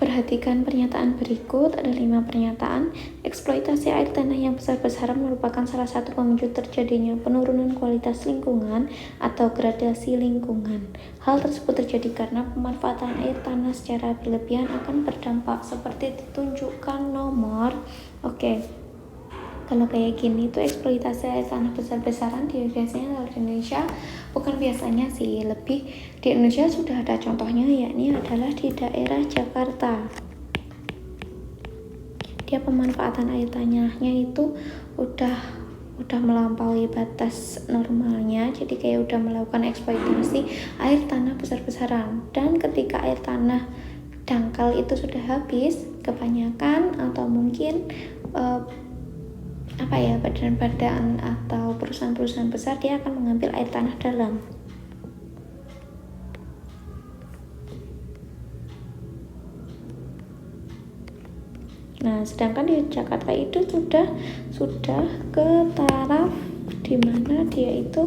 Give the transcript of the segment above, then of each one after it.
Perhatikan pernyataan berikut, ada 5 pernyataan. Eksploitasi air tanah yang besar-besaran merupakan salah satu pemicu terjadinya penurunan kualitas lingkungan atau gradasi lingkungan. Hal tersebut terjadi karena pemanfaatan air tanah secara berlebihan akan berdampak seperti ditunjukkan nomor. Kalau kayak gini tuh eksploitasi air tanah besar-besaran biasanya di Indonesia, bukan biasanya sih, lebih di Indonesia sudah ada contohnya, yakni adalah di daerah Jakarta. Dia pemanfaatan air tanahnya itu udah melampaui batas normalnya, jadi kayak udah melakukan eksploitasi air tanah besar-besaran. Dan ketika air tanah dangkal itu sudah habis, kebanyakan atau mungkin badan-badan atau perusahaan-perusahaan besar dia akan mengambil air tanah dalam. Nah, sedangkan di Jakarta itu sudah ke taraf di mana dia itu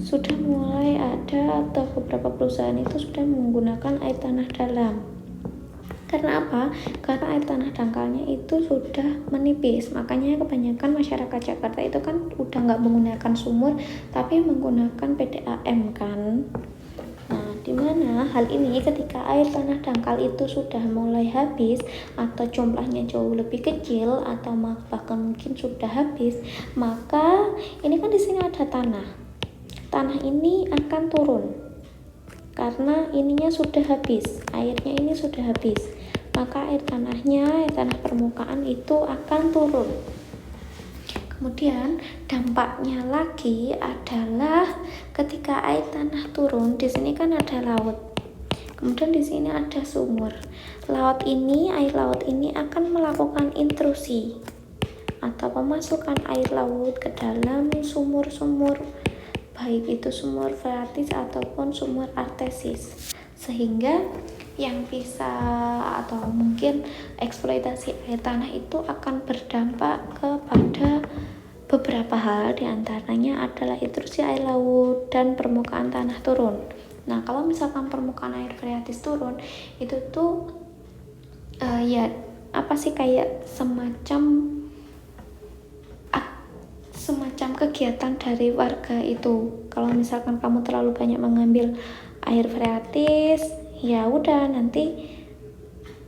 sudah mulai ada atau beberapa perusahaan itu sudah menggunakan air tanah dalam. Karena apa? Karena air tanah dangkalnya itu sudah menipis. Makanya kebanyakan masyarakat Jakarta itu kan udah nggak menggunakan sumur, tapi menggunakan PDAM kan. Nah, dimana hal ini ketika air tanah dangkal itu sudah mulai habis atau jumlahnya jauh lebih kecil atau bahkan mungkin sudah habis, maka ini kan di sini ada tanah. Tanah ini akan turun karena ininya sudah habis, airnya ini sudah habis, maka air tanah permukaan itu akan turun. Kemudian dampaknya lagi adalah ketika air tanah turun, di sini kan ada laut. Kemudian di sini ada sumur. Air laut ini akan melakukan intrusi atau pemasukan air laut ke dalam sumur-sumur, baik itu sumur freatis ataupun sumur artesis, sehingga yang bisa atau mungkin eksploitasi air tanah itu akan berdampak kepada beberapa hal, diantaranya adalah intrusi air laut dan permukaan tanah turun. Nah, kalau misalkan permukaan air freatis turun, itu tuh kayak semacam kegiatan dari warga itu. Kalau misalkan kamu terlalu banyak mengambil air freatis, ya udah nanti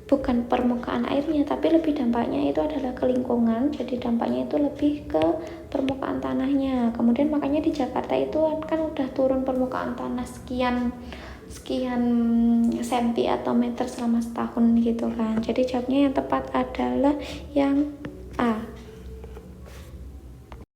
bukan permukaan airnya, tapi lebih dampaknya itu adalah ke lingkungan. Jadi dampaknya itu lebih ke permukaan tanahnya. Kemudian makanya di Jakarta itu kan udah turun permukaan tanah sekian senti atau meter selama setahun gitu kan. Jadi jawabnya yang tepat adalah yang A.